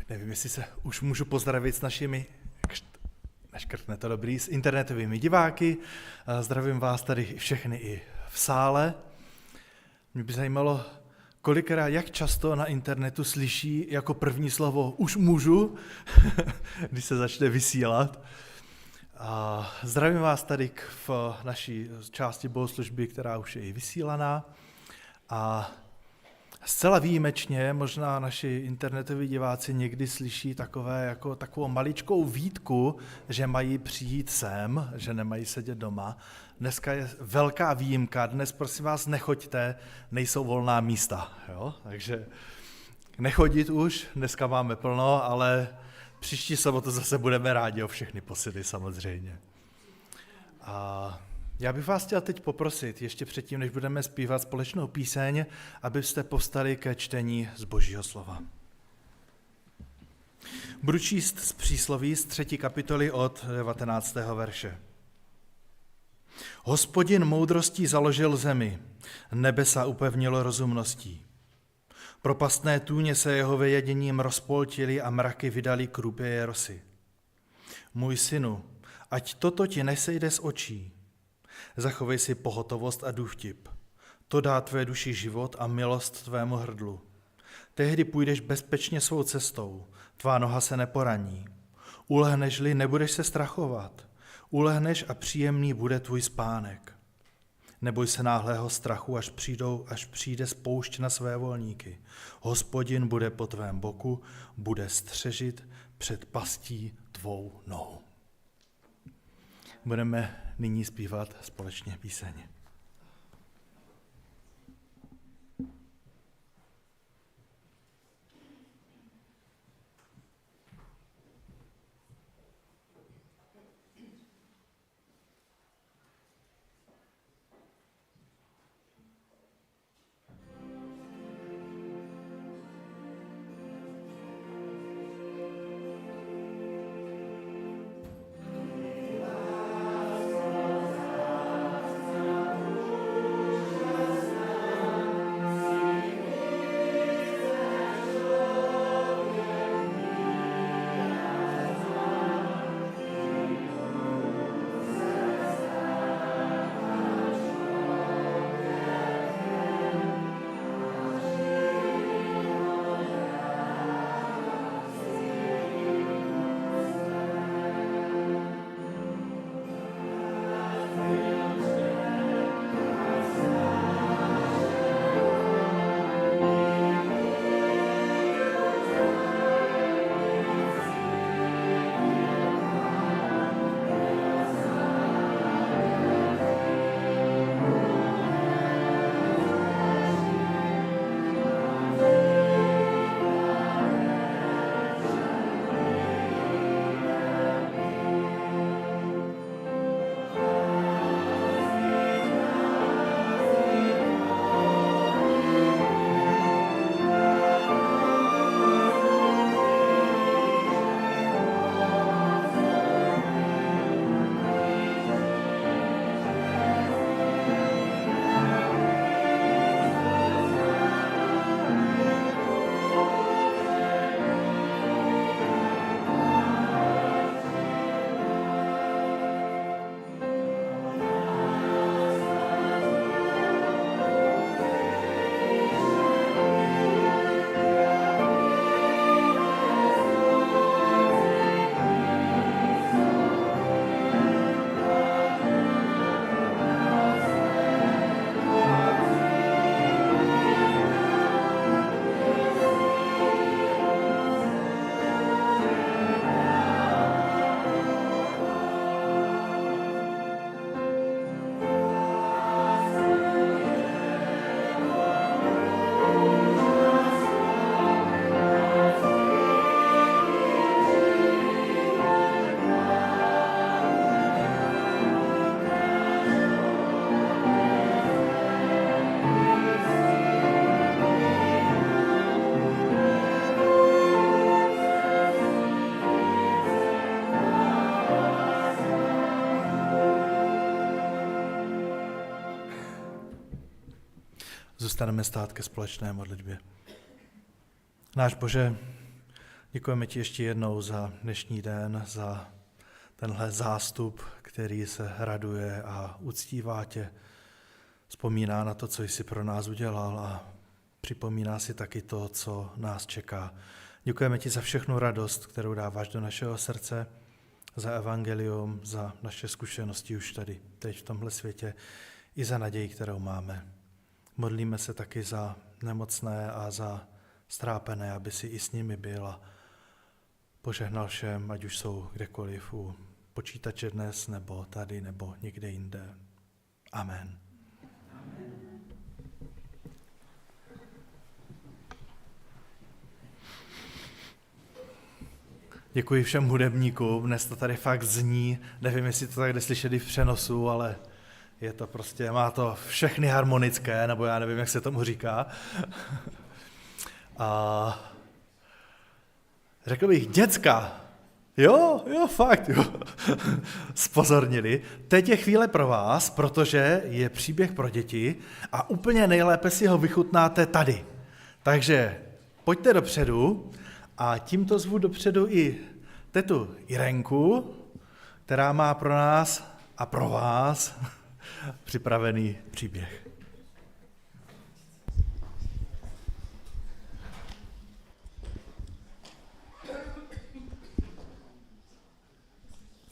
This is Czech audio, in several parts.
Nevím, jestli se už můžu pozdravit s našimi, neškrtne to dobrý, s internetovými diváky. Zdravím vás tady všechny i v sále. Mě by zajímalo, kolikrát, jak často na internetu slyší jako první slovo už můžu, když se začne vysílat. Zdravím vás tady v naší části bohoslužby, která už je i vysílaná. A zcela výjimečně možná naši internetoví diváci někdy slyší takovou maličkou výtku, že mají přijít sem, že nemají sedět doma. Dneska je velká výjimka, dnes prosím vás nechoďte, nejsou volná místa. Jo? Takže nechodit už, dneska máme plno, ale příští sobotu zase budeme rádi o všechny posily samozřejmě. Já bych vás chtěl teď poprosit, ještě předtím, než budeme zpívat společnou píseň, abyste povstali ke čtení z Božího slova. Budu číst z přísloví z 3. kapitoly od 19. verše. Hospodin moudrostí založil zemi, nebesa upevnilo rozumností. Propastné tůně se jeho vyjeděním rozpoltily a mraky vydali krupěje rosy. Můj synu, ať toto ti nesejde z očí. Zachovej si pohotovost a důvtip. To dá tvé duši život a milost tvému hrdlu. Tehdy půjdeš bezpečně svou cestou, tvá noha se neporaní. Ulehneš-li, nebudeš se strachovat. Ulehneš a příjemný bude tvůj spánek. Neboj se náhlého strachu, až přijde spoušť na své volníky. Hospodin bude po tvém boku, bude střežit před pastí tvou nohou. Budeme nyní zpívat společně píseň. Zůstaneme stát ke společné modlitbě. Náš Bože, Děkujeme ti ještě jednou za dnešní den, za tenhle zástup, který se raduje a uctívá tě. Vzpomíná na to, co jsi pro nás udělal a připomíná si taky to, co nás čeká. Děkujeme ti za všechnu radost, kterou dáváš do našeho srdce, za evangelium, za naše zkušenosti už tady, teď v tomhle světě, i za naději, kterou máme. Modlíme se taky za nemocné a za strápené, aby si i s nimi byl a požehnal všem, ať už jsou kdekoliv u počítače dnes, nebo tady, nebo někde jinde. Amen. Děkuji všem hudebníkům, dnes to tady fakt zní, nevím, jestli to tak jde slyšet i v přenosu, ale je to prostě, má to všechny harmonické, nebo já nevím, jak se tomu říká. A řekl bych, děcka, jo, fakt, jo, zpozornili. Teď je chvíle pro vás, protože je příběh pro děti a úplně nejlépe si ho vychutnáte tady. Takže pojďte dopředu a tímto zvu dopředu i tetu Irenku, která má pro nás a pro vás připravený příběh.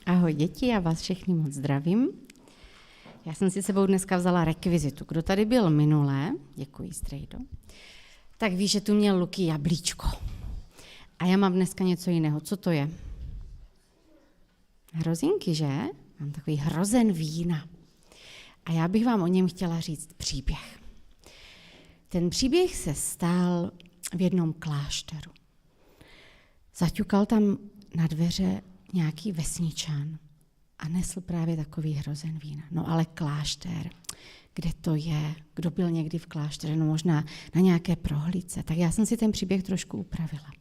Ahoj děti, já vás všechny moc zdravím. Já jsem si sebou dneska vzala rekvizitu. Kdo tady byl minulé, děkuji Strejdo, tak ví, že tu měl Luky jablíčko. A já mám dneska něco jiného. Co to je? Hrozinky, že? Mám takový hrozen vína. A já bych vám o něm chtěla říct příběh. Ten příběh se stal v jednom klášteru. Zaťukal tam na dveře nějaký vesničan a nesl právě takový hrozen vína. No ale klášter, kde to je? Kdo byl někdy v klášteře? No možná na nějaké prohlídce. Tak já jsem si ten příběh trošku upravila.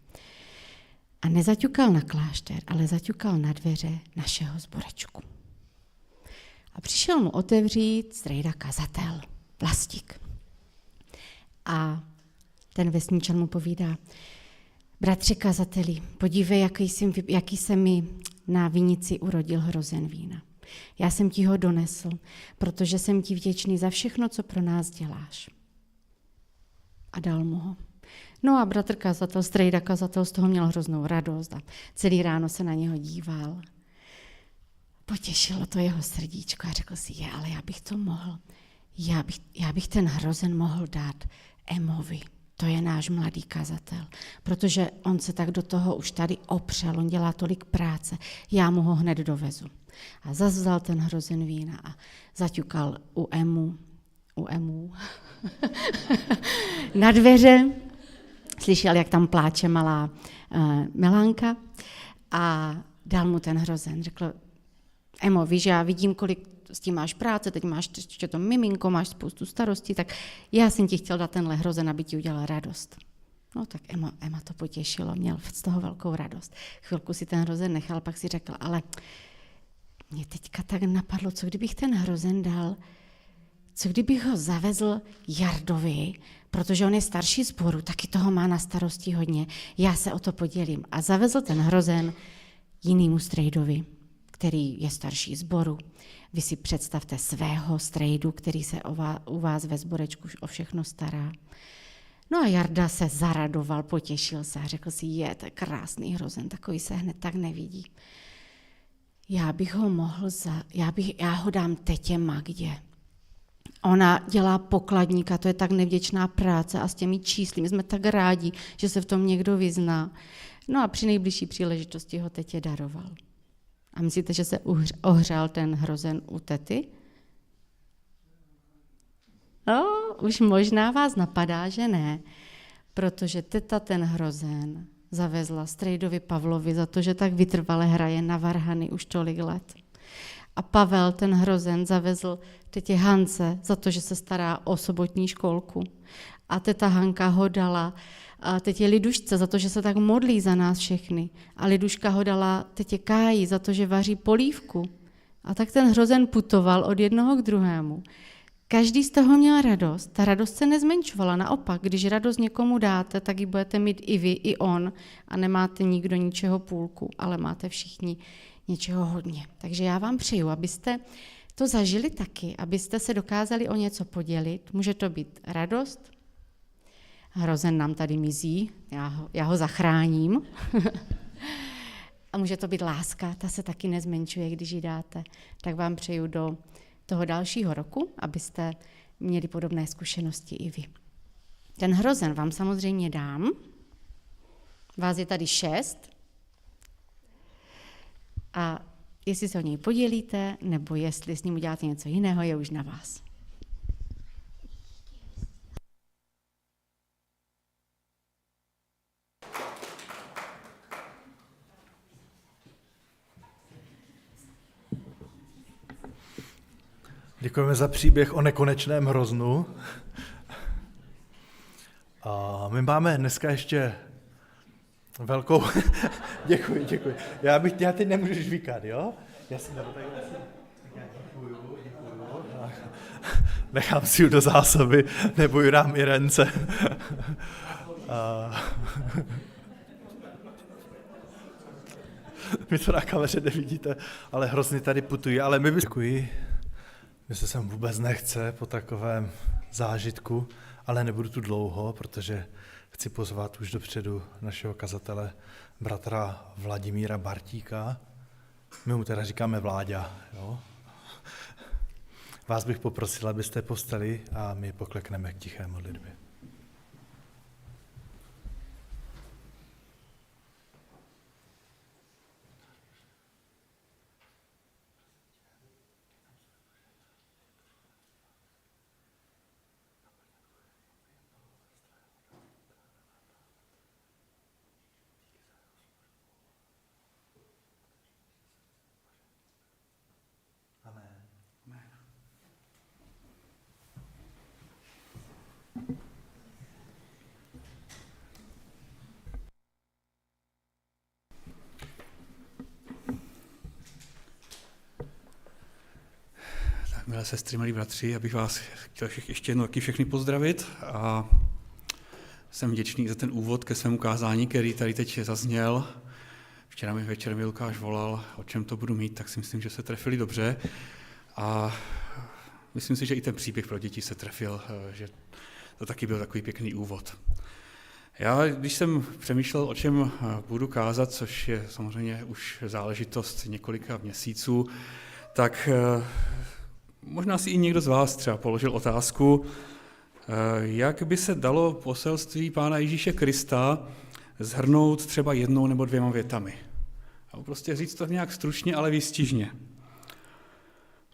A nezaťukal na klášter, ale zaťukal na dveře našeho sborečku. A přišel mu otevřít Strejda kazatel, Vlastík. A ten vesničan mu povídá: bratře kazateli, podívej, jaký se mi na vinici urodil hrozen vína. Já jsem ti ho donesl, protože jsem ti vděčný za všechno, co pro nás děláš. A dal mu ho. No a bratr kazatel, Strejda kazatel z toho měl hroznou radost a celý ráno se na něho díval. Potěšilo to jeho srdíčko a řekl si, ale já bych to mohl. Já bych ten hrozen mohl dát Emovi. To je náš mladý kazatel, protože on se tak do toho už tady opřel, on dělá tolik práce, já mu ho hned dovezu. A zase vzal ten hrozen vína a zaťukal u Emu na dveře, slyšel, jak tam pláče malá Melánka a dal mu ten hrozen. Řekl, Emo, víš, já vidím, kolik s tím máš práce, teď máš ještě to miminko, máš spoustu starostí, tak já jsem ti chtěl dát tenhle hrozen, aby ti udělal radost. No tak Ema to potěšilo, měl z toho velkou radost. Chvilku si ten hrozen nechal, pak si řekl, ale mě teďka tak napadlo, co kdybych ten hrozen dal, co kdybych ho zavezl Jardovi, protože on je starší sboru, taky toho má na starosti hodně, já se o to podělím. A zavezl ten hrozen jinému Strejdovi, který je starší sboru. Vy si představte svého Strejdu, který se u vás ve sborečku o všechno stará. No a Jarda se zaradoval, potěšil se a řekl si, to je krásný hrozen, takový se hned tak nevidí. Já ho dám tetě Magdě. Ona dělá pokladníka, to je tak nevděčná práce a s těmi čísly, my jsme tak rádi, že se v tom někdo vyzná. No a při nejbližší příležitosti ho tetě daroval. A myslíte, že se ohřál ten hrozen u tety? No, už možná vás napadá, že ne, protože teta ten hrozen zavezla Strejdovi Pavlovi za to, že tak vytrvale hraje na varhany už tolik let. A Pavel ten hrozen zavezl tetě Hance za to, že se stará o sobotní školku. A teta Hanka ho dala tetě Lidušce za to, že se tak modlí za nás všechny. A Liduška ho dala tetě Káji za to, že vaří polívku. A tak ten hrozen putoval od jednoho k druhému. Každý z toho měl radost. Ta radost se nezmenšovala. Naopak, když radost někomu dáte, tak ji budete mít i vy, i on. A nemáte nikdo ničeho půlku, ale máte všichni něčeho hodně. Takže já vám přeju, abyste to zažili taky, abyste se dokázali o něco podělit. Může to být radost. Hrozen nám tady mizí, já ho zachráním. A může to být láska, ta se taky nezmenšuje, když ji dáte. Tak vám přeju do toho dalšího roku, abyste měli podobné zkušenosti i vy. Ten hrozen vám samozřejmě dám. Vás je tady 6. A jestli se o něj podělíte, nebo jestli s ním uděláte něco jiného, je už na vás. Děkujeme za příběh o nekonečném hroznu. A my máme dneska ještě velkou... Děkuji. Já teď nemůžu žvíkat, jo? Já si děkuju. Nechám si ji do zásoby, nebo ji dám Irence. Vy to na kameře nevidíte, ale hrozně tady putují. Ale my děkuji. Mně se sem vůbec nechce po takovém zážitku, ale nebudu tu dlouho, protože chci pozvat už dopředu našeho kazatele, bratra Vladimíra Bartíka. My mu teda říkáme Vláďa. Jo? Vás bych poprosil, abyste povstali a my poklekneme k tiché modlitbě. Milé sestry, milí bratři, abych vás chtěl ještě jednou taky všechny pozdravit a jsem vděčný za ten úvod ke svému kázání, který tady teď zazněl. Včera mi večer mi Lukáš volal, o čem to budu mít, tak si myslím, že se trefili dobře a myslím si, že i ten příběh pro děti se trefil, že to taky byl takový pěkný úvod. Já, když jsem přemýšlel, o čem budu kázat, což je samozřejmě už záležitost několika měsíců, tak možná si i někdo z vás třeba položil otázku, jak by se dalo poselství Pána Ježíše Krista shrnout třeba 1 nebo 2 větami. A prostě říct to nějak stručně, ale výstižně.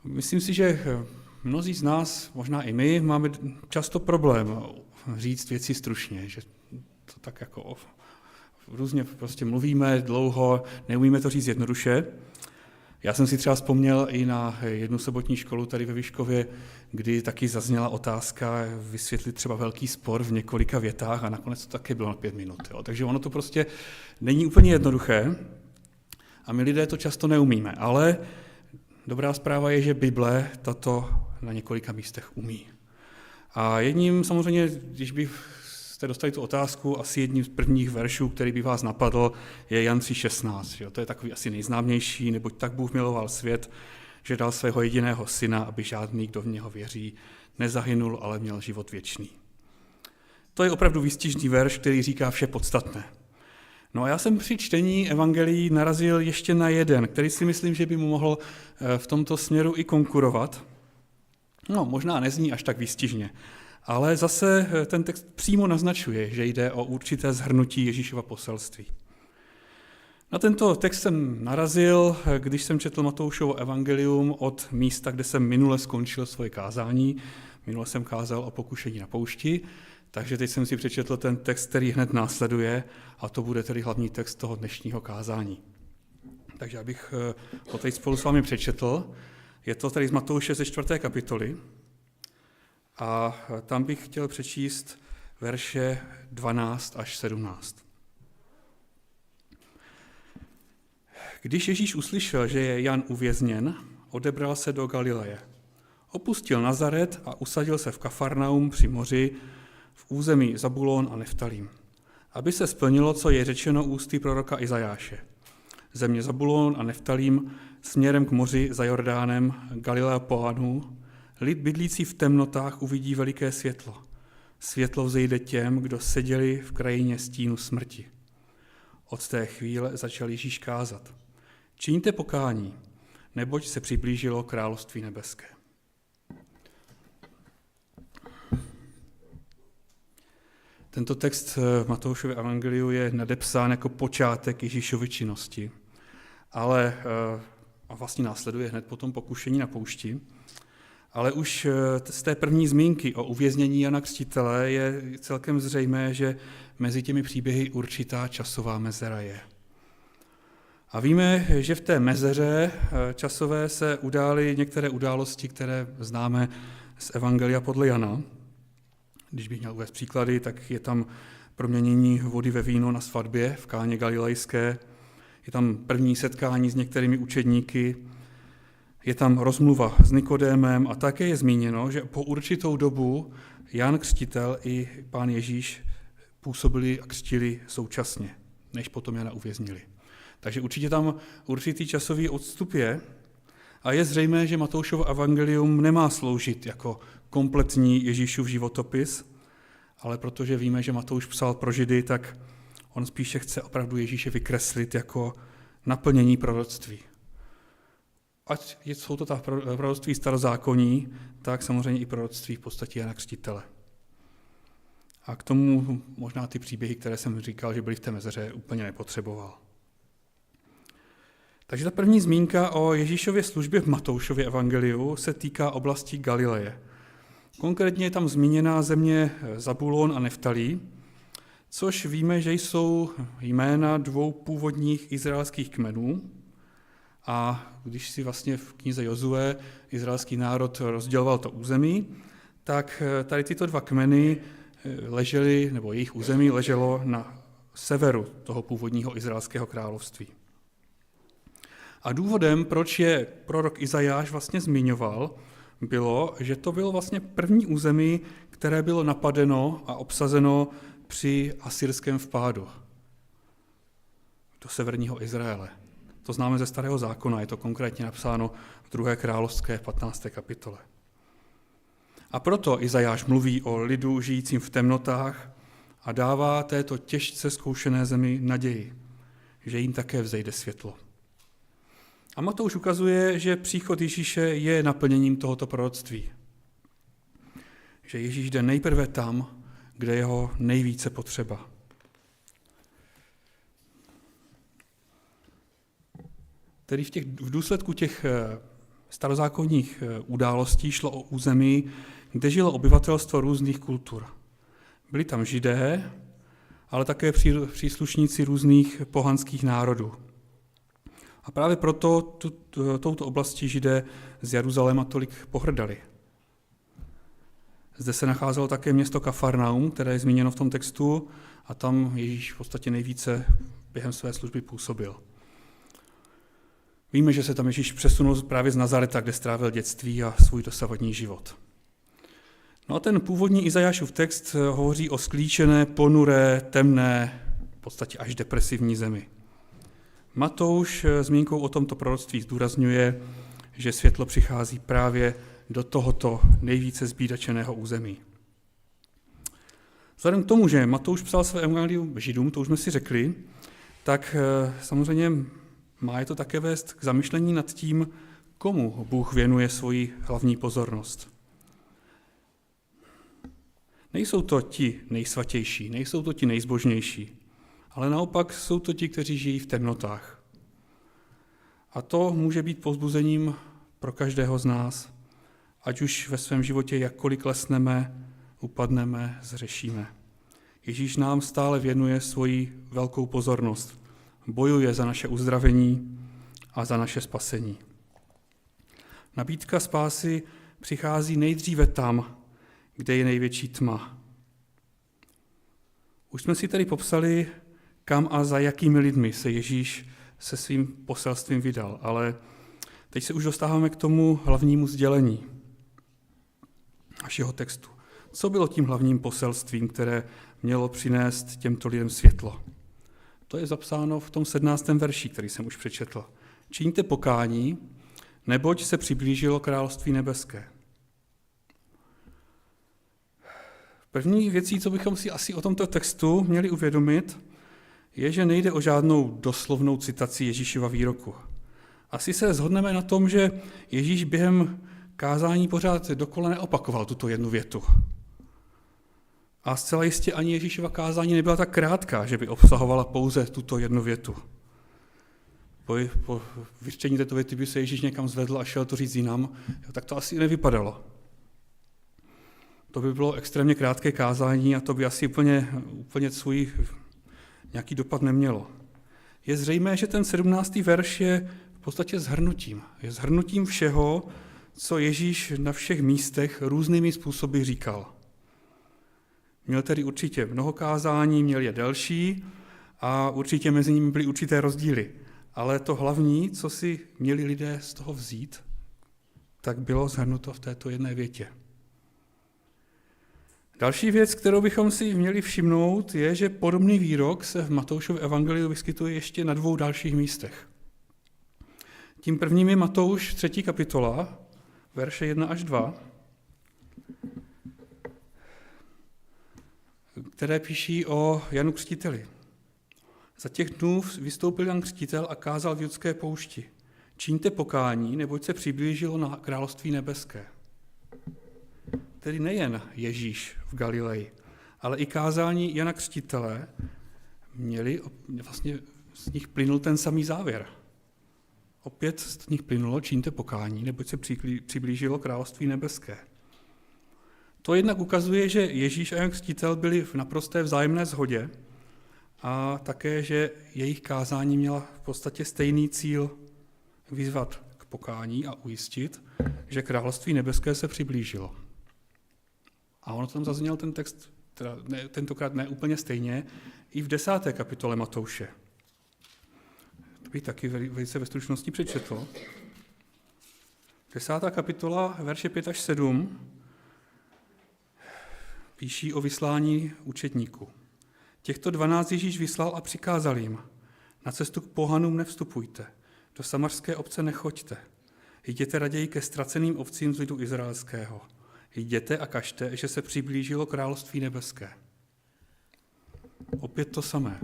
Myslím si, že mnozí z nás, možná i my, máme často problém říct věci stručně, že to tak jako různě prostě mluvíme dlouho, neumíme to říct jednoduše. Já jsem si třeba vzpomněl i na jednu sobotní školu tady ve Vyškově, kdy taky zazněla otázka vysvětlit třeba velký spor v několika větách a nakonec to taky bylo na 5 minut. Jo. Takže ono to prostě není úplně jednoduché a my lidé to často neumíme, ale dobrá zpráva je, že Bible tato na několika místech umí. A jedním samozřejmě, když byste dostali tu otázku, asi jedním z prvních veršů, který by vás napadl, je Jan 3,16. To je takový asi nejznámější, neboť tak Bůh miloval svět, že dal svého jediného syna, aby žádný, kdo v něho věří, nezahynul, ale měl život věčný. To je opravdu výstižný verš, který říká vše podstatné. No a já jsem při čtení evangelií narazil ještě na jeden, který si myslím, že by mu mohl v tomto směru i konkurovat. No, možná nezní až tak výstižně, ale zase ten text přímo naznačuje, že jde o určité shrnutí Ježíšova poselství. Na tento text jsem narazil, když jsem četl Matoušovo evangelium od místa, kde jsem minule skončil svoje kázání. Minule jsem kázal o pokušení na poušti, takže teď jsem si přečetl ten text, který hned následuje, a to bude tedy hlavní text toho dnešního kázání. Takže abych ho teď spolu s vámi přečetl. Je to tady z Matouše ze 4. kapitoly a tam bych chtěl přečíst verše 12 až 17. Když Ježíš uslyšel, že je Jan uvězněn, odebral se do Galileje. Opustil Nazaret a usadil se v Kafarnaum při moři v území Zabulón a Neftalím, aby se splnilo, co je řečeno ústy proroka Izajáše. Země Zabulón a Neftalím směrem k moři za Jordánem, Galilea Pohanů, lid bydlící v temnotách uvidí veliké světlo. Světlo vzejde těm, kdo seděli v krajině stínu smrti. Od té chvíle začal Ježíš kázat. Čiňte pokání, neboť se přiblížilo království nebeské. Tento text v Matoušově evangeliu je nadepsán jako počátek Ježíšovy činnosti, ale a vlastně následuje hned po tom pokušení na poušti. Ale už z té první zmínky o uvěznění Jana Křtitele je celkem zřejmé, že mezi těmi příběhy určitá časová mezera je. A víme, že v té mezeře časové se udály některé události, které známe z Evangelia podle Jana. Když bych měl uvést příklady, tak je tam proměnění vody ve víno na svatbě v Káně Galilejské, je tam první setkání s některými učedníky, je tam rozmluva s Nikodémem a také je zmíněno, že po určitou dobu Jan Křtitel i Pán Ježíš působili a křtili současně, než potom Jana uvěznili. Takže určitě tam určitý časový odstup je a je zřejmé, že Matoušovo evangelium nemá sloužit jako kompletní Ježíšův životopis, ale protože víme, že Matouš psal pro Židy, tak on spíše chce opravdu Ježíše vykreslit jako naplnění proroctví. Ať jsou to ta proroctví starozákonní, tak samozřejmě i proroctví v podstatě Jana Křtitele. A k tomu možná ty příběhy, které jsem říkal, že byly v té mezeře, úplně nepotřeboval. Takže ta první zmínka o Ježíšově službě v Matoušově evangeliu se týká oblasti Galileje. Konkrétně je tam zmíněná země Zabulón a Neftalí, což víme, že jsou jména dvou původních izraelských kmenů. A když si vlastně v knize Jozue izraelský národ rozděloval to území, tak tady tyto dva kmeny ležely, nebo jejich území leželo na severu toho původního izraelského království. A důvodem, proč je prorok Izajáš vlastně zmiňoval, bylo, že to bylo vlastně první území, které bylo napadeno a obsazeno při asyrském vpádu do severního Izraele. To známe ze Starého zákona, je to konkrétně napsáno v 2. královské 15. kapitole. A proto Izajáš mluví o lidu žijícím v temnotách a dává této těžce zkoušené zemi naději, že jim také vzejde světlo. A Matouš ukazuje, že příchod Ježíše je naplněním tohoto proroctví. Že Ježíš jde nejprve tam, kde je ho nejvíce potřeba. Tedy v důsledku těch starozákonních událostí šlo o území, kde žilo obyvatelstvo různých kultur. Byli tam Židé, ale také příslušníci různých pohanských národů. A právě proto touto oblastí Židé z Jeruzaléma tolik pohrdali. Zde se nacházelo také město Kafarnaum, které je zmíněno v tom textu, a tam Ježíš v podstatě nejvíce během své služby působil. Víme, že se tam Ježíš přesunul právě z Nazareta, kde strávil dětství a svůj dosavadní život. No a ten původní Izajášův text hovoří o sklíčené, ponuré, temné, v podstatě až depresivní zemi. Matouš zmínkou o tomto proroctví zdůrazňuje, že světlo přichází právě do tohoto nejvíce zbídačeného území. Vzhledem k tomu, že Matouš psal své evangelium Židům, to už jsme si řekli, tak samozřejmě má je to také vést k zamyšlení nad tím, komu Bůh věnuje svoji hlavní pozornost. Nejsou to ti nejsvatější, nejsou to ti nejzbožnější, ale naopak jsou to ti, kteří žijí v temnotách. A to může být povzbuzením pro každého z nás, ať už ve svém životě jakkoliv klesneme, upadneme, zřešíme. Ježíš nám stále věnuje svoji velkou pozornost, bojuje za naše uzdravení a za naše spasení. Nabídka spásy přichází nejdříve tam, kde je největší tma. Už jsme si tady popsali, kam a za jakými lidmi se Ježíš se svým poselstvím vydal, ale teď se už dostáváme k tomu hlavnímu sdělení. našeho textu. Co bylo tím hlavním poselstvím, které mělo přinést těmto lidem světlo? To je zapsáno v tom 17. verši, který jsem už přečetl. Čiňte pokání, neboť se přiblížilo království nebeské. První věcí, co bychom si asi o tomto textu měli uvědomit, je, že nejde o žádnou doslovnou citaci Ježíšova výroku. Asi se shodneme na tom, že Ježíš během kázání pořád dokola neopakoval tuto jednu větu. A zcela jistě ani Ježíšova kázání nebyla tak krátká, že by obsahovala pouze tuto jednu větu. Po vyřčení této věty by se Ježíš někam zvedl a šel to říct jinam, tak to asi nevypadalo. To by bylo extrémně krátké kázání a to by asi úplně svůj nějaký dopad nemělo. Je zřejmé, že ten 17. verš je v podstatě shrnutím. Je shrnutím všeho, co Ježíš na všech místech různými způsoby říkal. Měl tedy určitě mnoho kázání, měl je delší a určitě mezi nimi byly určité rozdíly. Ale to hlavní, co si měli lidé z toho vzít, tak bylo shrnuto v této jedné větě. Další věc, kterou bychom si měli všimnout, je, že podobný výrok se v Matoušově evangeliu vyskytuje ještě na 2 dalších místech. Tím prvním je Matouš 3. kapitola, verše 1 až 2, které píší o Janu Křtiteli. Za těch dnů vystoupil Jan Křtitel a kázal v judské poušti. Čiňte pokání, neboť se přiblížilo na království nebeské. Tedy nejen Ježíš v Galileji, ale i kázání Jana Křtitele vlastně z nich plynul ten samý závěr. Opět z nich plynulo, čiňte pokání, neboť se přiblížilo království nebeské. To jednak ukazuje, že Ježíš a Jan Křtitel byli v naprosté vzájemné shodě a také, že jejich kázání měla v podstatě stejný cíl vyzvat k pokání a ujistit, že království nebeské se přiblížilo. A ono tam zazněl ten text, tentokrát ne úplně stejně, i v 10. kapitole Matouše. To bych taky velice ve stručnosti přečetl. 10. kapitola, verše 5 až 7, píší o vyslání učedníků. Těchto 12 Ježíš vyslal a přikázal jim, na cestu k pohanům nevstupujte, do samařské obce nechoďte, jděte raději ke ztraceným ovcím z lidu izraelského. Jděte a kažte, že se přiblížilo království nebeské. Opět to samé.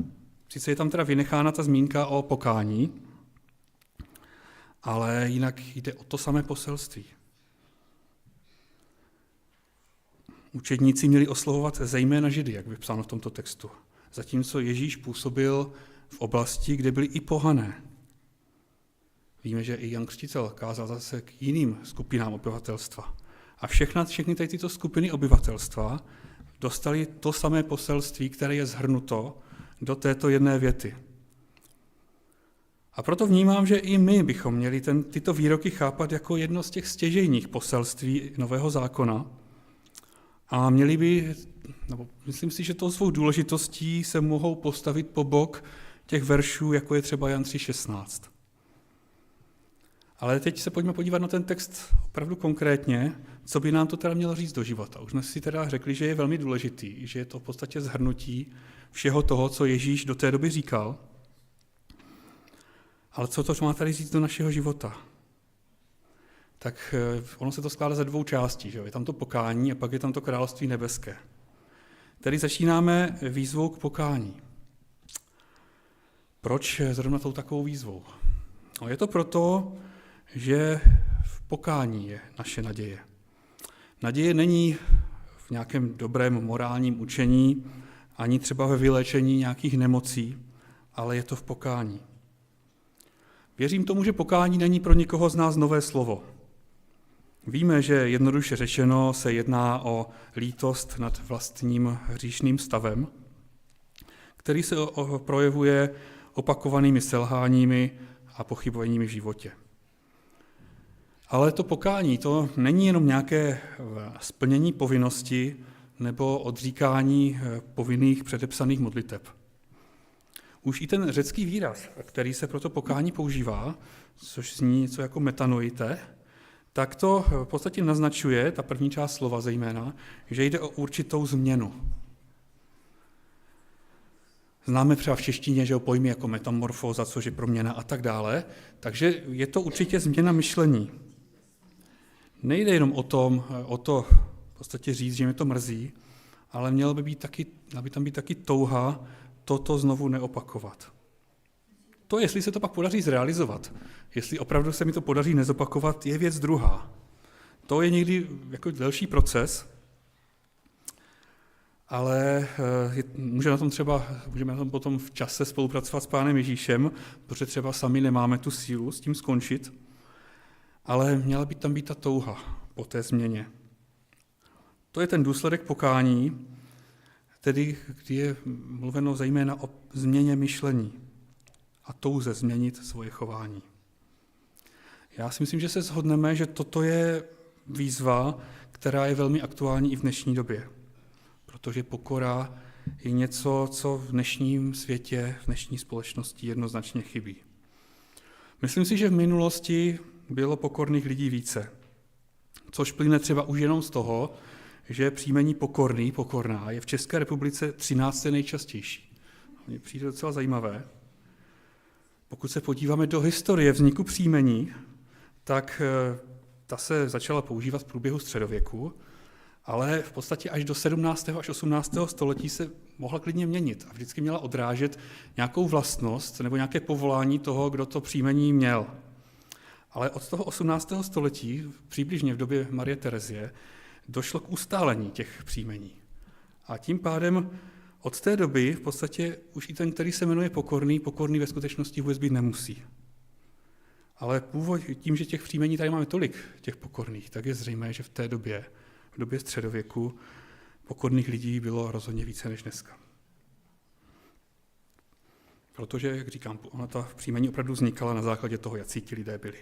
Sice je tam teda vynechána ta zmínka o pokání, ale jinak jde o to samé poselství. Učedníci měli oslovovat zejména Židy, jak by psáno v tomto textu, zatímco Ježíš působil v oblasti, kde byli i pohané. Víme, že i Jan Křtitel kázal zase k jiným skupinám obyvatelstva. A všechny tyto skupiny obyvatelstva dostali to samé poselství, které je shrnuto do této jedné věty. A proto vnímám, že i my bychom měli tyto výroky chápat jako jedno z těch stěžejních poselství Nového zákona. A myslím si, že tou svou důležitostí se mohou postavit po bok těch veršů, jako je třeba Jan 3,16. Ale teď se pojďme podívat na ten text opravdu konkrétně, co by nám to teda mělo říct do života. Už jsme si teda řekli, že je velmi důležitý, že je to v podstatě shrnutí všeho toho, co Ježíš do té doby říkal. Ale co to má tady říct do našeho života? Tak ono se to skládá ze 2 částí. Že? Je tam to pokání a pak je tam to království nebeské. Tady začínáme výzvou k pokání. Proč zrovna tou takovou výzvou? No, je to proto, že v pokání je naše naděje. Naděje není v nějakém dobrém morálním učení, ani třeba ve vyléčení nějakých nemocí, ale je to v pokání. Věřím tomu, že pokání není pro nikoho z nás nové slovo. Víme, že jednoduše řečeno se jedná o lítost nad vlastním hříšným stavem, který se projevuje opakovanými selháními a pochybováními v životě. Ale to pokání, to není jenom nějaké splnění povinnosti nebo odříkání povinných předepsaných modliteb. Už i ten řecký výraz, který se pro to pokání používá, což zní něco jako metanoite, tak to v podstatě naznačuje, ta první část slova zejména, že jde o určitou změnu. Známe třeba v češtině, že pojmy jako metamorfóza, což je proměna a tak dále, takže je to určitě změna myšlení. Nejde jenom o to v podstatě říct, že mě to mrzí, ale měla by tam být taky touha toto znovu neopakovat. To, jestli se to pak podaří zrealizovat, jestli opravdu se mi to podaří nezopakovat, je věc druhá. To je někdy jako delší proces, ale můžeme na tom potom v čase spolupracovat s Pánem Ježíšem, protože třeba sami nemáme tu sílu s tím skončit, ale měla by tam být ta touha po té změně. To je ten důsledek pokání, tedy kdy je mluveno zejména o změně myšlení a touze změnit svoje chování. Já si myslím, že se shodneme, že toto je výzva, která je velmi aktuální i v dnešní době, protože pokora je něco, co v dnešním světě, v dnešní společnosti jednoznačně chybí. Myslím si, že v minulosti bylo pokorných lidí více, což plyne třeba už jenom z toho, že příjmení pokorný, pokorná je v České republice 13. nejčastější. Mně přijde docela zajímavé. Pokud se podíváme do historie vzniku příjmení, tak ta se začala používat v průběhu středověku, ale v podstatě až do 17. až 18. století se mohla klidně měnit a vždycky měla odrážet nějakou vlastnost nebo nějaké povolání toho, kdo to příjmení měl. Ale od toho 18. století, přibližně v době Marie Terezie, došlo k ustálení těch příjmení. A tím pádem od té doby v podstatě už i ten, který se jmenuje pokorný ve skutečnosti vůbec být nemusí. Ale tím, že těch příjmení tady máme tolik, těch pokorných, tak je zřejmé, že v té době, v době středověku, pokorných lidí bylo rozhodně více než dneska. Protože, jak říkám, ona ta příjmení opravdu vznikala na základě toho, jak ti lidé byli.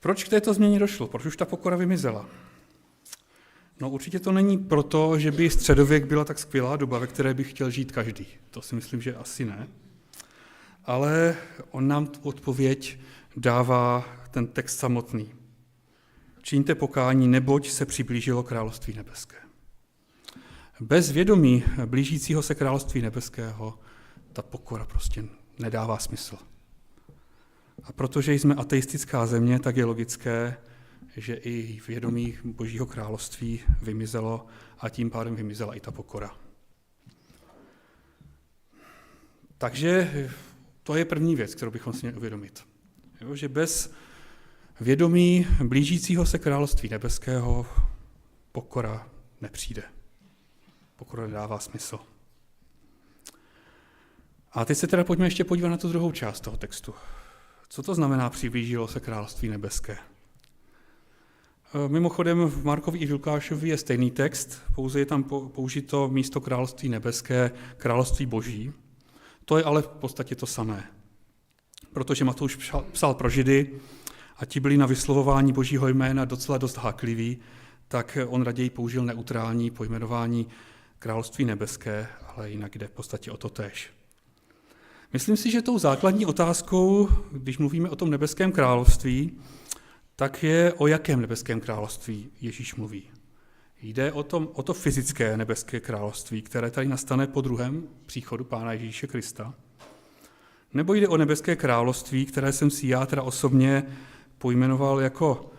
Proč k této změně došlo? Proč už ta pokora vymizela? No určitě to není proto, že by středověk byla tak skvělá doba, ve které by chtěl žít každý. To si myslím, že asi ne. Ale on nám tu odpověď dává ten text samotný. Čiňte pokání, neboť se přiblížilo království nebeské. Bez vědomí blížícího se království nebeského ta pokora prostě nedává smysl. A protože jsme ateistická země, tak je logické, že i vědomí Božího království vymizelo a tím pádem vymizela i ta pokora. Takže to je první věc, kterou bychom si měli uvědomit. Jo, že bez vědomí blížícího se království nebeského pokora nepřijde. Pokora nedává smysl. A teď se teda pojďme ještě podívat na tu druhou část toho textu. Co to znamená přiblížilo se království nebeské? Mimochodem v Markovi i v Lukášovi je stejný text, pouze je tam použito místo království nebeské, království boží. To je ale v podstatě to samé. Protože Matouš psal pro Židy a ti byli na vyslovování božího jména docela dost hákliví, tak on raději použil neutrální pojmenování království nebeské, ale jinak jde v podstatě o to též. Myslím si, že tou základní otázkou, když mluvíme o tom nebeském království, tak je, o jakém nebeském království Ježíš mluví. Jde o to fyzické nebeské království, které tady nastane po druhém příchodu Pána Ježíše Krista. Nebo jde o nebeské království, které jsem si já teda osobně pojmenoval jako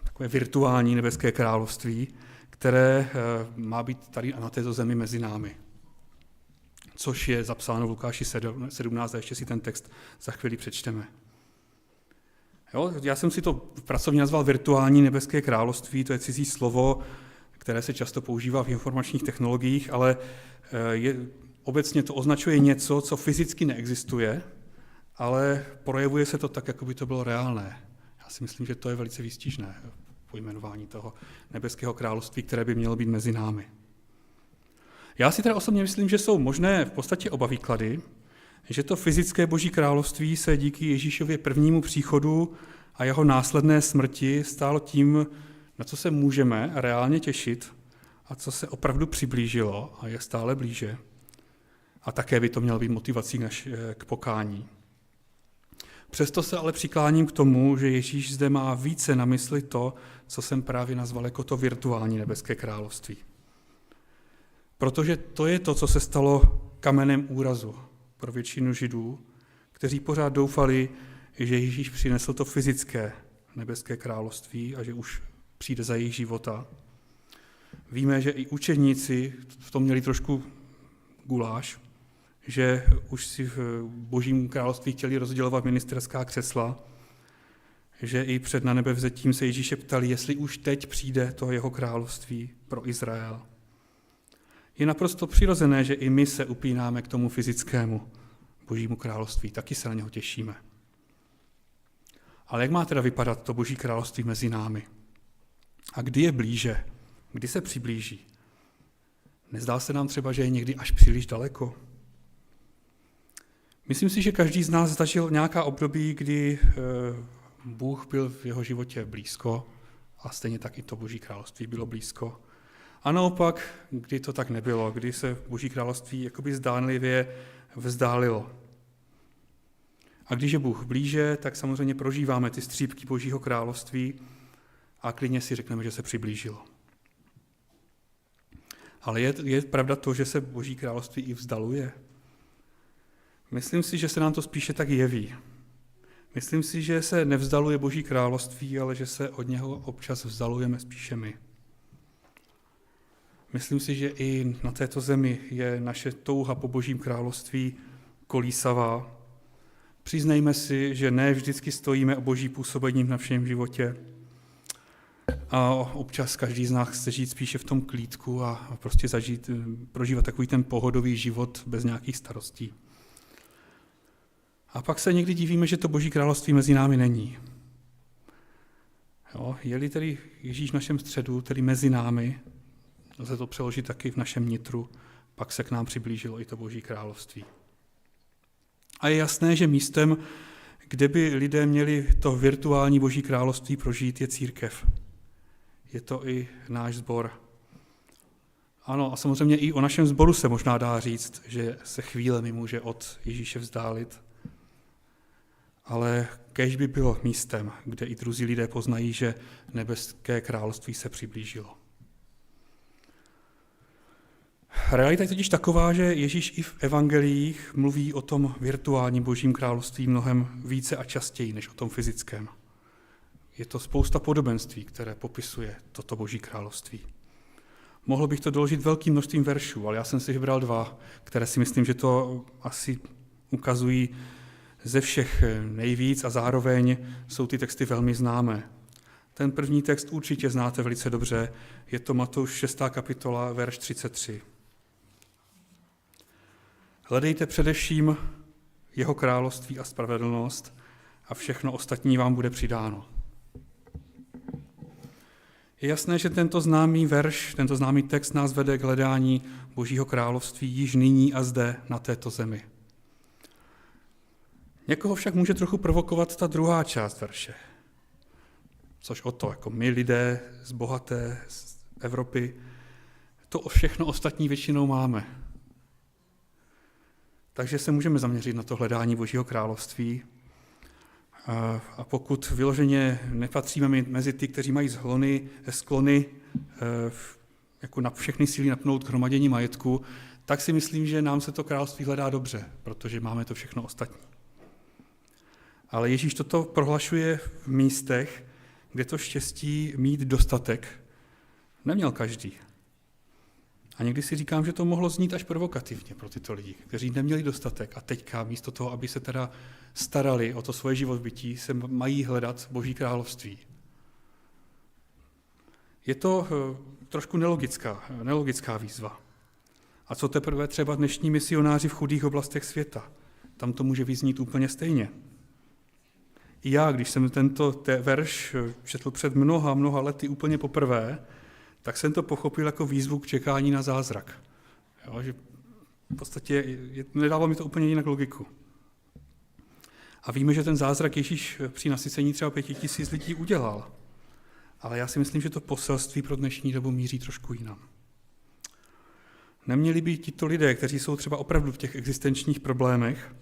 takové virtuální nebeské království, které má být tady a na této zemi mezi námi. Což je zapsáno v Lukáši 17 a ještě si ten text za chvíli přečteme. Jo, já jsem si to pracovně nazval virtuální nebeské království, to je cizí slovo, které se často používá v informačních technologiích, ale obecně to označuje něco, co fyzicky neexistuje, ale projevuje se to tak, jako by to bylo reálné. Já si myslím, že to je velice výstižné pojmenování toho nebeského království, které by mělo být mezi námi. Já si teda osobně myslím, že jsou možné v podstatě oba výklady, že to fyzické boží království se díky Ježíšově prvnímu příchodu a jeho následné smrti stalo tím, na co se můžeme reálně těšit a co se opravdu přiblížilo a je stále blíže. A také by to mělo být motivací k pokání. Přesto se ale přikláním k tomu, že Ježíš zde má více na mysli to, co jsem právě nazval jako to virtuální nebeské království. Protože to je to, co se stalo kamenem úrazu pro většinu Židů, kteří pořád doufali, že Ježíš přinesl to fyzické nebeské království a že už přijde za jejich života. Víme, že i učedníci v tom měli trošku guláš, že už si v Božím království chtěli rozdělovat ministerská křesla, že i před na nebe vzetím se Ježíše ptali, jestli už teď přijde to jeho království pro Izrael. Je naprosto přirozené, že i my se upínáme k tomu fyzickému Božímu království, taky se na něho těšíme. Ale jak má teda vypadat to Boží království mezi námi? A kdy je blíže? Kdy se přiblíží? Nezdá se nám třeba, že je někdy až příliš daleko? Myslím si, že každý z nás zažil nějaká období, kdy Bůh byl v jeho životě blízko a stejně tak i to Boží království bylo blízko. A naopak, kdy to tak nebylo, kdy se Boží království jakoby zdánlivě vzdálilo. A když je Bůh blíže, tak samozřejmě prožíváme ty střípky Božího království a klidně si řekneme, že se přiblížilo. Ale je pravda to, že se Boží království i vzdaluje? Myslím si, že se nám to spíše tak jeví. Myslím si, že se nevzdaluje Boží království, ale že se od něho občas vzdalujeme spíše my. Myslím si, že i na této zemi je naše touha po Božím království kolísavá. Přiznejme si, že ne vždycky stojíme o Boží působení v našem životě. A občas každý z nás chce žít spíše v tom klídku a prostě prožívat takový ten pohodový život bez nějakých starostí. A pak se někdy divíme, že to Boží království mezi námi není. Jo, je-li tedy Ježíš v našem středu, tedy mezi námi, lze to přeložit taky v našem nitru, pak se k nám přiblížilo i to Boží království. A je jasné, že místem, kde by lidé měli to virtuální Boží království prožít, je církev. Je to i náš sbor. Ano, a samozřejmě i o našem sboru se možná dá říct, že se chvílemi může od Ježíše vzdálit. Ale kéž by bylo místem, kde i druzí lidé poznají, že nebeské království se přiblížilo. Realita je totiž taková, že Ježíš i v evangelích mluví o tom virtuálním Božím království mnohem více a častěji než o tom fyzickém. Je to spousta podobenství, které popisuje toto Boží království. Mohlo bych to doložit velkým množstvím veršů, ale já jsem si vybral 2, které si myslím, že to asi ukazují ze všech nejvíc a zároveň jsou ty texty velmi známé. Ten první text určitě znáte velice dobře, je to Matouš 6. kapitola, verš 33. Hledejte především jeho království a spravedlnost a všechno ostatní vám bude přidáno. Je jasné, že tento známý verš, tento známý text nás vede k hledání Božího království již nyní a zde na této zemi. Někoho však může trochu provokovat ta druhá část verše. Což o to, jako my lidé z bohaté z Evropy, to všechno ostatní většinou máme. Takže se můžeme zaměřit na to hledání Božího království. A pokud vyloženě nepatříme mezi ty, kteří mají sklony jako na všechny síly napnout k hromadění majetku, tak si myslím, že nám se to království hledá dobře, protože máme to všechno ostatní. Ale Ježíš toto prohlašuje v místech, kde to štěstí mít dostatek neměl každý. A někdy si říkám, že to mohlo znít až provokativně pro tyto lidi, kteří neměli dostatek a teďka místo toho, aby se teda starali o to svoje živobytí, se mají hledat Boží království. Je to trošku nelogická výzva. A co teprve třeba dnešní misionáři v chudých oblastech světa? Tam to může vyznít úplně stejně. I já, když jsem tento verš četl před mnoha lety úplně poprvé, tak jsem to pochopil jako výzvu k čekání na zázrak. Jo, že v podstatě nedávalo mi to úplně jinak logiku. A víme, že ten zázrak Ježíš při nasycení třeba 5000 lidí udělal. Ale já si myslím, že to poselství pro dnešní dobu míří trošku jinam. Neměli by tito lidé, kteří jsou třeba opravdu v těch existenčních problémech,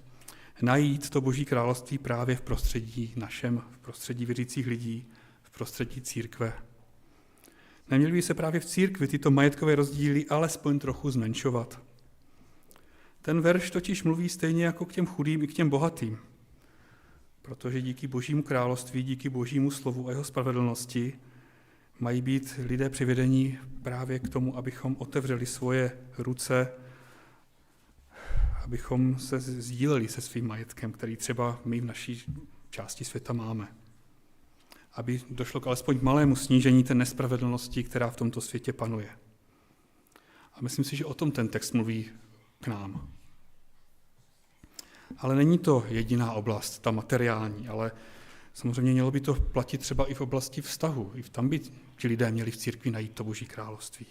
najít to Boží království právě v prostředí našem, v prostředí věřících lidí, v prostředí církve. Neměly by se právě v církvi tyto majetkové rozdíly alespoň trochu zmenšovat. Ten verš totiž mluví stejně jako k těm chudým i k těm bohatým, protože díky Božímu království, díky Božímu slovu a jeho spravedlnosti mají být lidé přivedeni právě k tomu, abychom otevřeli svoje ruce, abychom se sdíleli se svým majetkem, který třeba my v naší části světa máme. Aby došlo k alespoň malému snížení té nespravedlnosti, která v tomto světě panuje. A myslím si, že o tom ten text mluví k nám. Ale není to jediná oblast, ta materiální, ale samozřejmě mělo by to platit třeba i v oblasti vztahu. I tam by ti lidé měli v církvi najít to Boží království.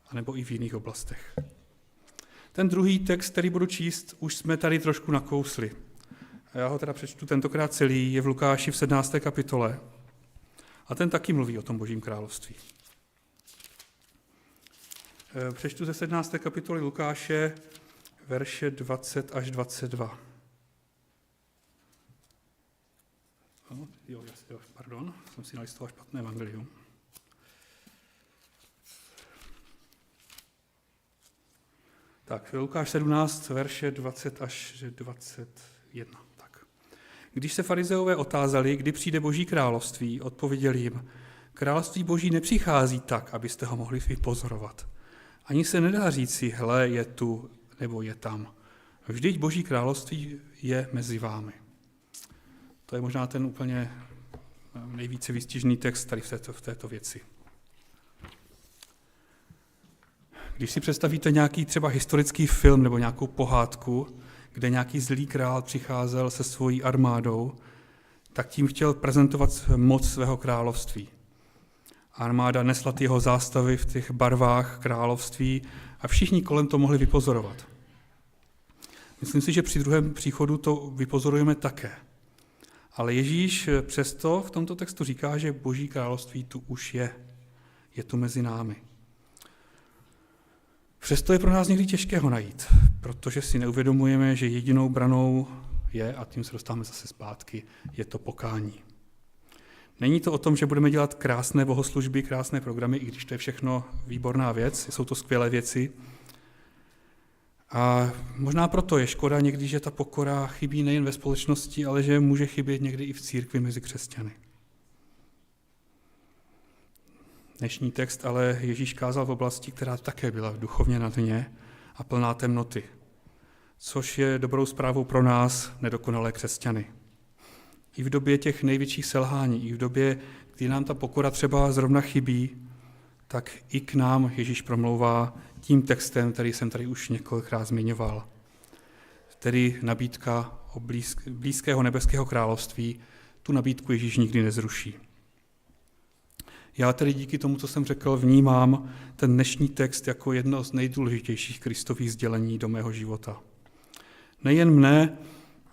A nebo i v jiných oblastech. Ten druhý text, který budu číst, už jsme tady trošku nakousli. A já ho teda přečtu tentokrát celý, je v Lukáši v 17. kapitole. A ten taky mluví o tom Božím království. Přečtu ze 17. kapitoly Lukáše, verše 20 až 22. Pardon, jsem si nalistoval špatné evangelium. Tak, Lukáš 17, verše 20 až 21. Tak. Když se farizeové otázali, kdy přijde Boží království, odpověděli jim, království Boží nepřichází tak, abyste ho mohli vypozorovat. Ani se nedá říci, hle, je tu, nebo je tam. Vždyť Boží království je mezi vámi. To je možná ten úplně nejvíce výstižný text tady v této věci. Když si představíte nějaký třeba historický film nebo nějakou pohádku, kde nějaký zlý král přicházel se svojí armádou, tak tím chtěl prezentovat moc svého království. Armáda nesla ty jeho zástavy v těch barvách království a všichni kolem to mohli vypozorovat. Myslím si, že při druhém příchodu to vypozorujeme také. Ale Ježíš přesto v tomto textu říká, že Boží království tu už je. Je tu mezi námi. Přesto je pro nás někdy těžké ho najít, protože si neuvědomujeme, že jedinou branou je, a tím se dostáváme zase zpátky, je to pokání. Není to o tom, že budeme dělat krásné bohoslužby, krásné programy, i když to je všechno výborná věc, jsou to skvělé věci. A možná proto je škoda někdy, že ta pokora chybí nejen ve společnosti, ale že může chybět někdy i v církvi mezi křesťany. Dnešní text ale Ježíš kázal v oblasti, která také byla duchovně na dně a plná temnoty, což je dobrou zprávou pro nás, nedokonalé křesťany. I v době těch největších selhání, i v době, kdy nám ta pokora třeba zrovna chybí, tak i k nám Ježíš promlouvá tím textem, který jsem tady už několikrát zmiňoval. Tedy nabídka o blízkého nebeského království, tu nabídku Ježíš nikdy nezruší. Já tedy díky tomu, co jsem řekl, vnímám ten dnešní text jako jedno z nejdůležitějších Kristových sdělení do mého života. Nejen mne,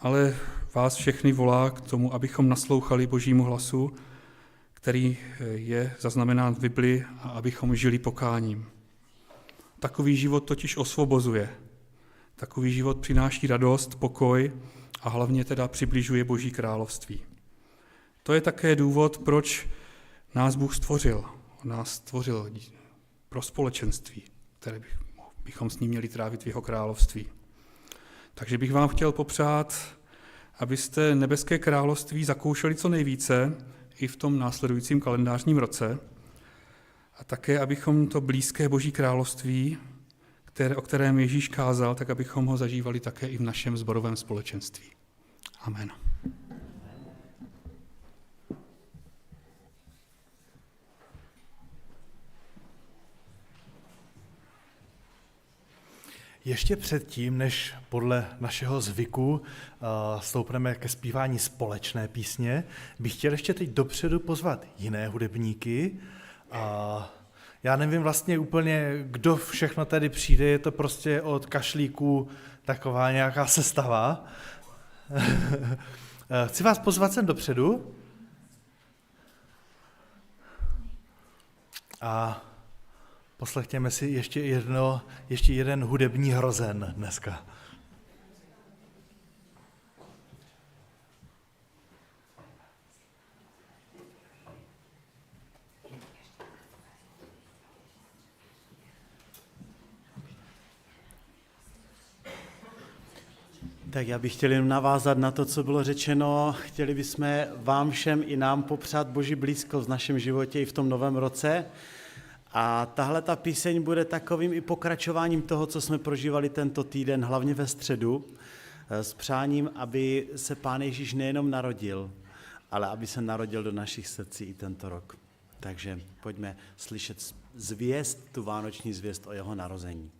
ale vás všechny volá k tomu, abychom naslouchali Božímu hlasu, který je zaznamenán v Bibli, a abychom žili pokáním. Takový život totiž osvobozuje. Takový život přináší radost, pokoj a hlavně teda přibližuje Boží království. To je také důvod, proč nás Bůh stvořil. On nás stvořil pro společenství, které bychom s ním měli trávit v jeho království. Takže bych vám chtěl popřát, abyste nebeské království zakoušeli co nejvíce i v tom následujícím kalendářním roce a také, abychom to blízké Boží království, o kterém Ježíš kázal, tak abychom ho zažívali také i v našem sborovém společenství. Amen. Ještě předtím, než podle našeho zvyku stoupneme ke zpívání společné písně, bych chtěl ještě teď dopředu pozvat jiné hudebníky. Já nevím vlastně úplně, kdo všechno tady přijde, je to prostě od kašlíků taková nějaká sestava. Chci vás pozvat sem dopředu. A poslechněme si ještě jeden hudební hrozen dneska. Tak já bych chtěl jenom navázat na to, co bylo řečeno. Chtěli bychom vám všem i nám popřát Boží blízkost v našem životě i v tom novém roce. A tahle ta píseň bude takovým i pokračováním toho, co jsme prožívali tento týden, hlavně ve středu, s přáním, aby se Pán Ježíš nejenom narodil, ale aby se narodil do našich srdcí i tento rok. Takže pojďme slyšet zvěst, tu vánoční zvěst o jeho narození.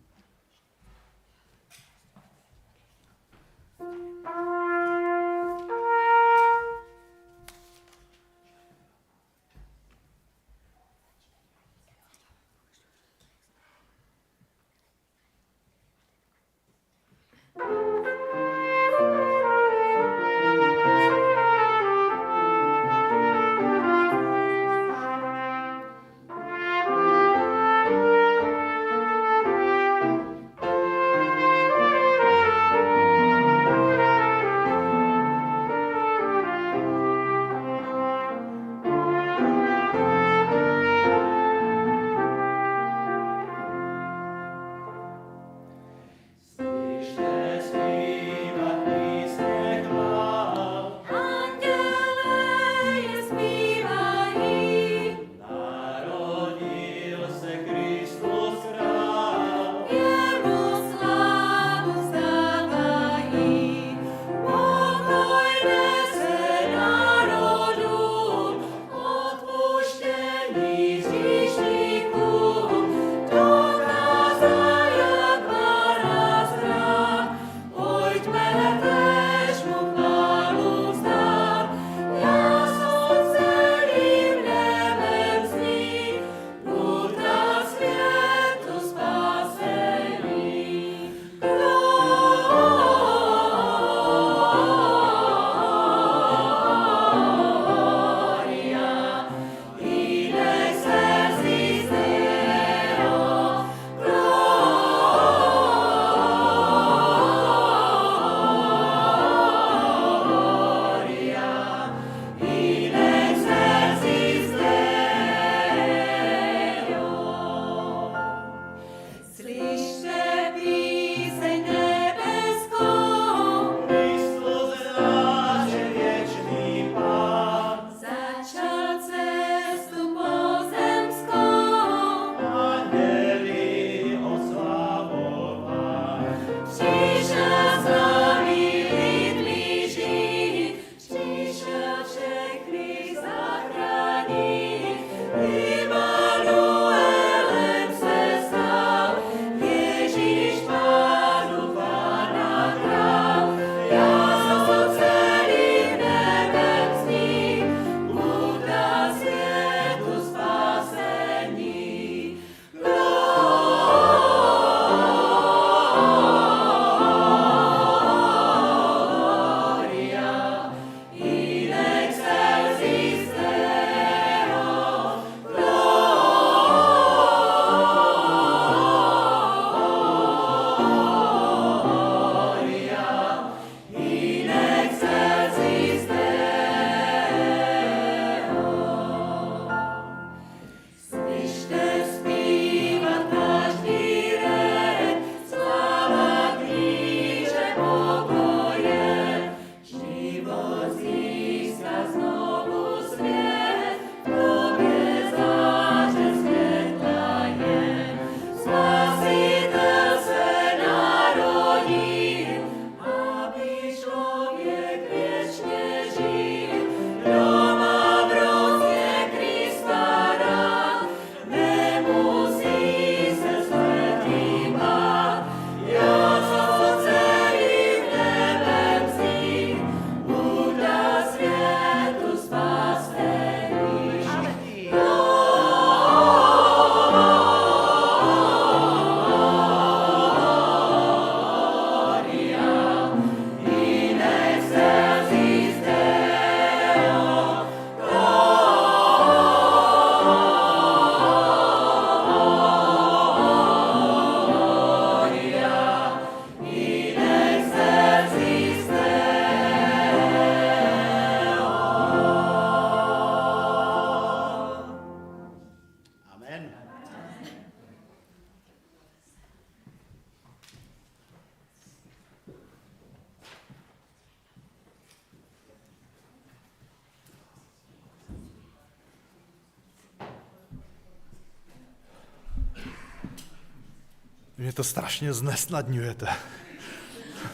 mě to strašně znesnadňujete.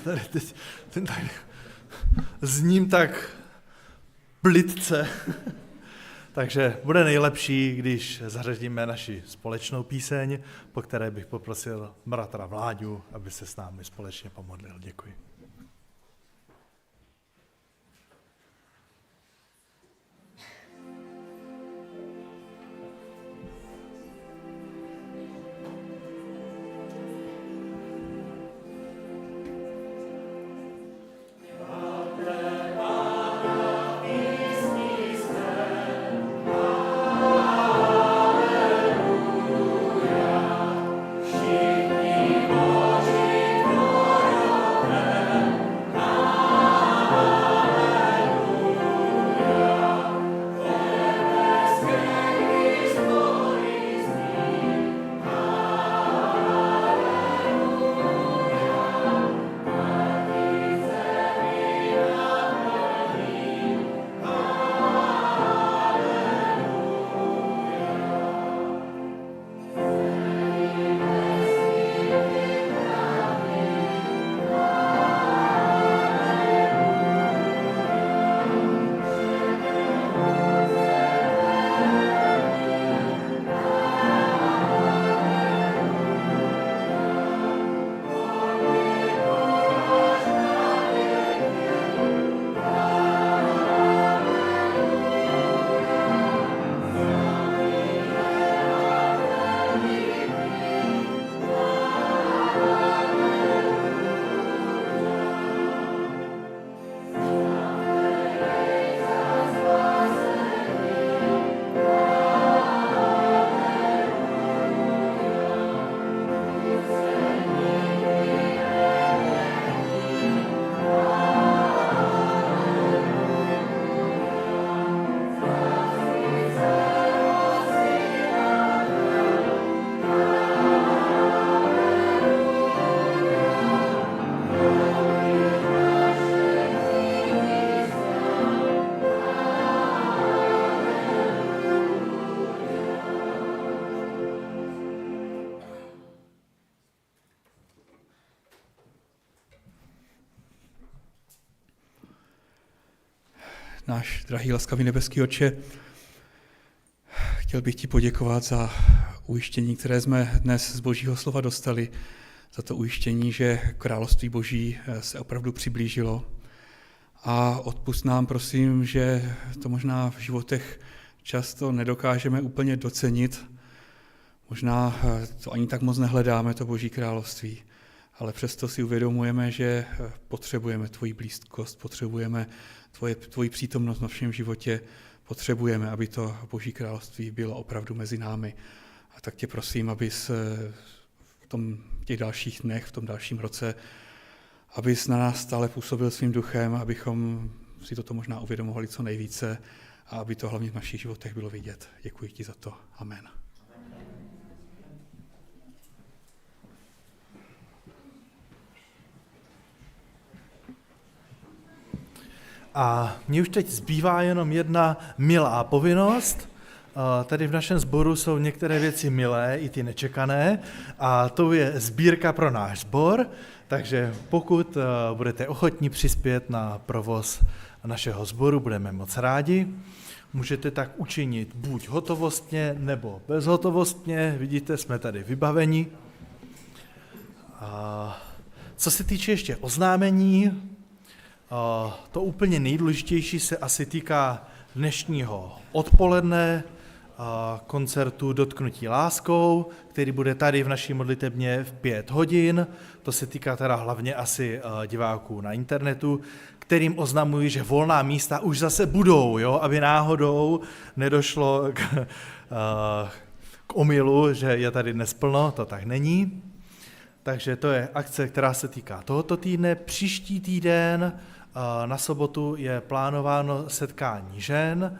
Tady teď, tady zním tak plytce. Takže bude nejlepší, když zařadíme naši společnou píseň, po které bych poprosil bratra Vláďu, aby se s námi společně pomodlil. Děkuji. Náš drahý laskavý nebeský Otče, chtěl bych ti poděkovat za ujištění, které jsme dnes z Božího slova dostali, za to ujištění, že království Boží se opravdu přiblížilo. A odpusť nám, prosím, že to možná v životech často nedokážeme úplně docenit, možná to ani tak moc nehledáme, to Boží království, ale přesto si uvědomujeme, že potřebujeme tvoji blízkost, potřebujeme tvoji přítomnost v našem životě, potřebujeme, aby to Boží království bylo opravdu mezi námi. A tak tě prosím, abys v těch dalších dnech, v tom dalším roce, abys na nás stále působil svým duchem, abychom si toto možná uvědomovali co nejvíce a aby to hlavně v našich životech bylo vidět. Děkuji ti za to. Amen. A mně už teď zbývá jenom jedna milá povinnost. Tady v našem sboru jsou některé věci milé, i ty nečekané, a to je sbírka pro náš sbor, takže pokud budete ochotní přispět na provoz našeho sboru, budeme moc rádi. Můžete tak učinit buď hotovostně, nebo bezhotovostně, vidíte, jsme tady vybaveni. Co se týče ještě oznámení, to úplně nejdůležitější se asi týká dnešního odpoledne, koncertu Dotknutí láskou, který bude tady v naší modlitebně v 5 hodin. To se týká teda hlavně asi diváků na internetu, kterým oznamuji, že volná místa už zase budou, jo? Aby náhodou nedošlo k omylu, že je tady dnes plno, to tak není. Takže to je akce, která se týká tohoto týdne. Příští týden na sobotu je plánováno setkání žen.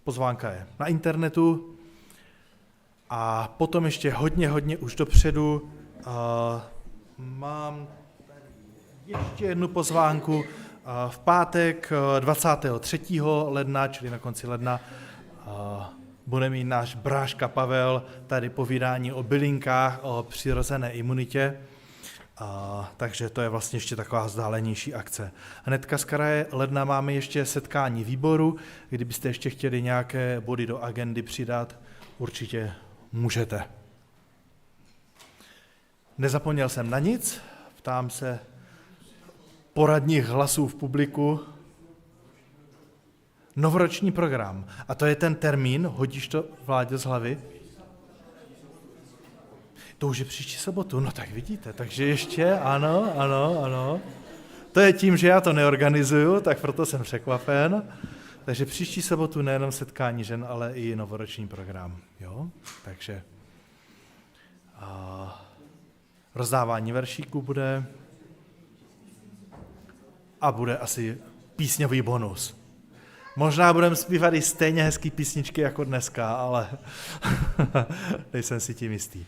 Pozvánka je na internetu. A potom ještě hodně už dopředu mám tady ještě jednu pozvánku. V pátek 23. ledna, čili na konci ledna, bude mít náš bráška Pavel tady povídání o bylinkách, o přirozené imunitě, takže to je vlastně ještě taková vzdálenější akce. Hnedka z kraje ledna máme ještě setkání výboru, kdybyste ještě chtěli nějaké body do agendy přidat, určitě můžete. Nezapomněl jsem na nic, ptám se poradních hlasů v publiku. Novoroční program. A to je ten termín, hodíš to, Vláďo, z hlavy? To už je příští sobotu, no tak vidíte, takže ještě, ano. To je tím, že já to neorganizuju, tak proto jsem překvapen. Takže příští sobotu nejenom setkání žen, ale i novoroční program. Jo? Takže rozdávání veršíků bude a bude asi písňový bonus. Možná budeme zpívat i stejně hezký písničky jako dneska, ale nejsem si tím jistý.